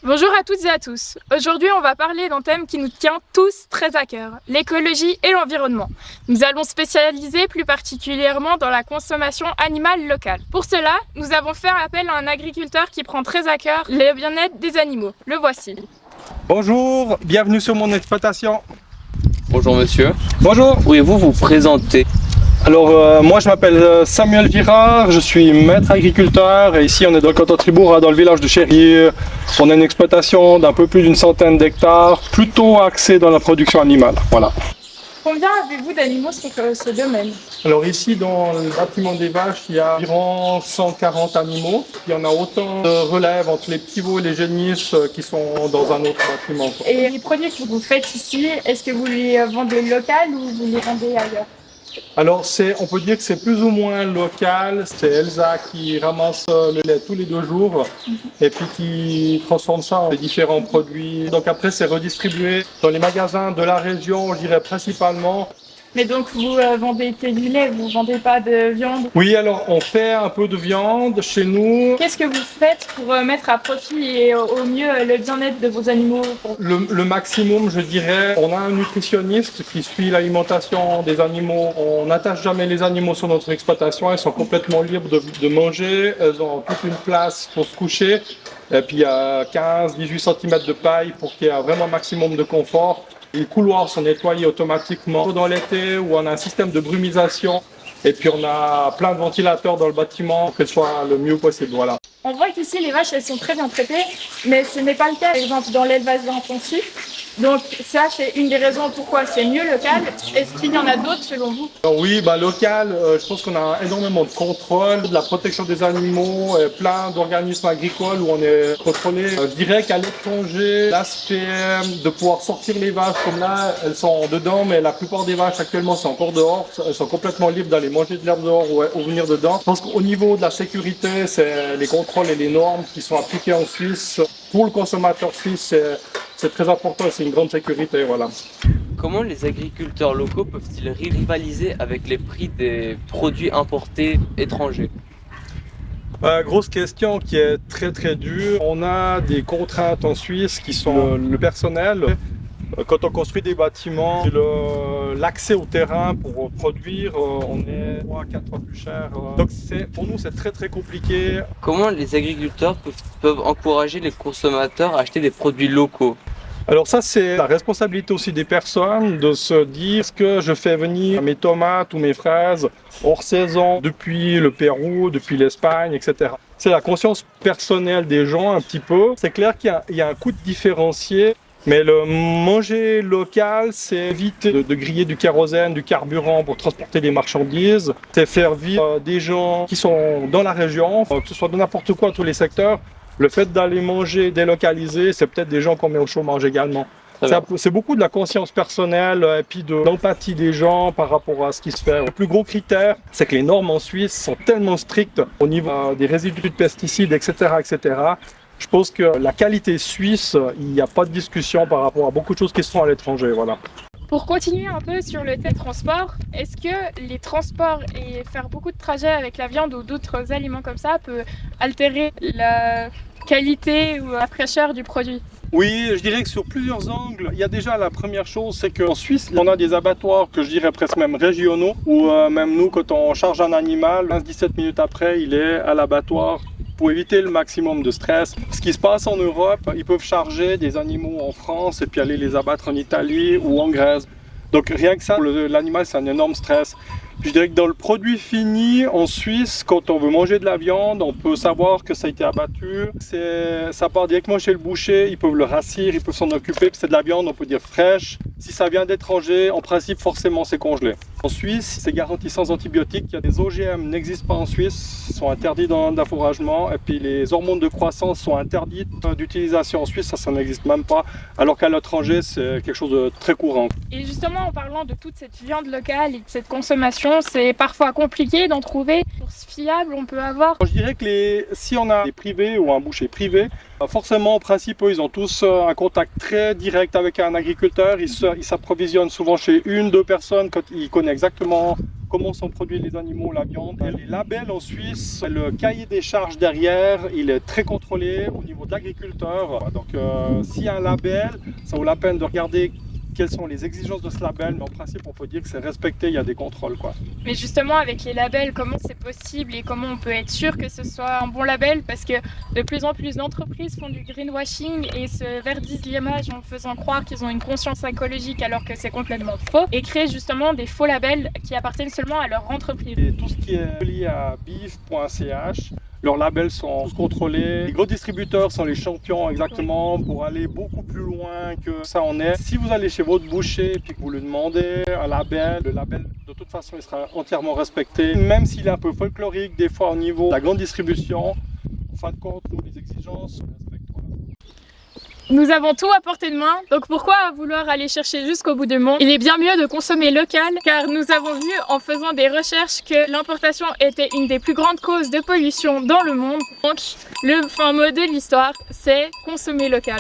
Bonjour à toutes et à tous. Aujourd'hui, on va parler d'un thème qui nous tient tous très à cœur, l'écologie et l'environnement. Nous allons spécialiser plus particulièrement dans la consommation animale locale. Pour cela, nous avons fait appel à un agriculteur qui prend très à cœur le bien-être des animaux. Le voici. Bonjour, bienvenue sur mon exploitation. Bonjour monsieur, Bonjour. pourriez-vous vous présenter? Alors moi je m'appelle Samuel Girard, je suis maître agriculteur et ici on est dans le canton de Fribourg, dans le village de Chéry. On a une exploitation d'un peu plus d'une centaine d'hectares, plutôt axée dans la production animale. Voilà. Combien avez-vous d'animaux sur ce domaine? Alors ici dans le bâtiment des vaches, il y a environ 140 animaux. Il y en a autant de relèves entre les petits veaux et les génisses qui sont dans un autre bâtiment. Et les produits que vous faites ici, est-ce que vous les vendez local ou vous les vendez ailleurs? Alors, on peut dire que c'est plus ou moins local. C'est Elsa qui ramasse le lait tous les 2 jours et puis qui transforme ça en différents produits. Donc après, c'est redistribué dans les magasins de la région, je dirais principalement. Mais donc vous vendez que du lait, vous ne vendez pas de viande? Oui, alors on fait un peu de viande chez nous. Qu'est-ce que vous faites pour mettre à profit et au mieux le bien-être de vos animaux? Le maximum, je dirais, on a un nutritionniste qui suit l'alimentation des animaux. On n'attache jamais les animaux sur notre exploitation. Ils sont complètement libres de manger. Elles ont toute une place pour se coucher. Et puis il y a 15-18 cm de paille pour qu'il y ait un vraiment maximum de confort. Les couloirs sont nettoyés automatiquement dans l'été où on a un système de brumisation. Et puis on a plein de ventilateurs dans le bâtiment pour que ce soit le mieux possible. Voilà. On voit qu'ici les vaches elles sont très bien traitées, mais ce n'est pas le cas par exemple dans l'élevage intensif. Donc ça c'est une des raisons pourquoi c'est mieux local. Est-ce qu'il y en a d'autres selon vous? Alors oui, local, je pense qu'on a énormément de contrôle, de la protection des animaux, plein d'organismes agricoles où on est contrôlé. Je dirais qu'à l'étranger, l'aspect de pouvoir sortir les vaches comme là, elles sont dedans, mais la plupart des vaches actuellement sont encore dehors, elles sont complètement libres d'aller manger de l'herbe dehors ou venir dedans. Je pense qu'au niveau de la sécurité, c'est les contrôles et les normes qui sont appliquées en Suisse. Pour le consommateur suisse, c'est très important, c'est une grande sécurité, voilà. Comment les agriculteurs locaux peuvent-ils rivaliser avec les prix des produits importés étrangers? Grosse question qui est très très dure. On a des contraintes en Suisse qui sont le personnel. Quand on construit des bâtiments, l'accès au terrain pour produire, on est 3-4 fois plus cher. Donc pour nous, c'est très très compliqué. Comment les agriculteurs peuvent encourager les consommateurs à acheter des produits locaux? Alors ça, c'est la responsabilité aussi des personnes de se dire est-ce que je fais venir mes tomates ou mes fraises hors saison depuis le Pérou, depuis l'Espagne, etc. C'est la conscience personnelle des gens un petit peu. C'est clair qu'il y a un coût différencié. Mais le manger local, c'est éviter de griller du kérosène, du carburant pour transporter des marchandises. C'est faire vivre des gens qui sont dans la région, que ce soit de n'importe quoi, tous les secteurs. Le fait d'aller manger délocalisé, c'est peut-être des gens qu'on met au chômage également. C'est beaucoup de la conscience personnelle et puis de l'empathie des gens par rapport à ce qui se fait. Le plus gros critère, c'est que les normes en Suisse sont tellement strictes au niveau des résidus de pesticides, etc., etc. Je pense que la qualité suisse, il n'y a pas de discussion par rapport à beaucoup de choses qui se font à l'étranger. Voilà. Pour continuer un peu sur le thème transport, est-ce que les transports et faire beaucoup de trajets avec la viande ou d'autres aliments comme ça peut altérer la qualité ou la fraîcheur du produit? Oui, je dirais que sur plusieurs angles, il y a déjà la première chose, c'est qu'en Suisse, on a des abattoirs que je dirais presque même régionaux, où même nous, quand on charge un animal, 15-17 minutes après, il est à l'abattoir pour éviter le maximum de stress. Ce qui se passe en Europe, ils peuvent charger des animaux en France et puis aller les abattre en Italie ou en Grèce. Donc rien que ça, l'animal, c'est un énorme stress. Je dirais que dans le produit fini, en Suisse, quand on veut manger de la viande, on peut savoir que ça a été abattu. Ça part directement chez le boucher, ils peuvent le rassir, ils peuvent s'en occuper, puis c'est de la viande, on peut dire fraîche. Si ça vient d'étranger, en principe, forcément, c'est congelé. En Suisse, c'est garanti sans antibiotiques. Il y a des OGM n'existent pas en Suisse, sont interdits dans l'affouragement. Et puis les hormones de croissance sont interdites d'utilisation en Suisse, ça n'existe même pas. Alors qu'à l'étranger, c'est quelque chose de très courant. Et justement, en parlant de toute cette viande locale et de cette consommation, c'est parfois compliqué d'en trouver. Pour ce fiable, on peut avoir. Je dirais que si on a des privés ou un boucher privé, forcément, en principe, ils ont tous un contact très direct avec un agriculteur. Ils s'approvisionnent souvent chez 1-2 personnes quand ils connaissent exactement comment sont produits les animaux, la viande. Et les labels en Suisse, le cahier des charges derrière, il est très contrôlé au niveau de l'agriculteur. Donc s'il y a un label, ça vaut la peine de regarder quelles sont les exigences de ce label, mais en principe on peut dire que c'est respecté, il y a des contrôles quoi. Mais justement avec les labels, comment c'est possible et comment on peut être sûr que ce soit un bon label? Parce que de plus en plus d'entreprises font du greenwashing et se verdissent l'image en faisant croire qu'ils ont une conscience écologique alors que c'est complètement faux et créent justement des faux labels qui appartiennent seulement à leur entreprise. Et tout ce qui est lié à beef.ch, leurs labels sont tous contrôlés. Les gros distributeurs sont les champions exactement pour aller beaucoup plus loin que ça en est. Si vous allez chez votre boucher et que vous lui demandez un label, le label de toute façon il sera entièrement respecté. Même s'il est un peu folklorique des fois au niveau de la grande distribution, en fin de compte, nous les exigences, on respecte. Nous avons tout à portée de main, donc pourquoi vouloir aller chercher jusqu'au bout du monde? Il est bien mieux de consommer local, car nous avons vu en faisant des recherches que l'importation était une des plus grandes causes de pollution dans le monde. Donc le fin mot de l'histoire, c'est consommer local.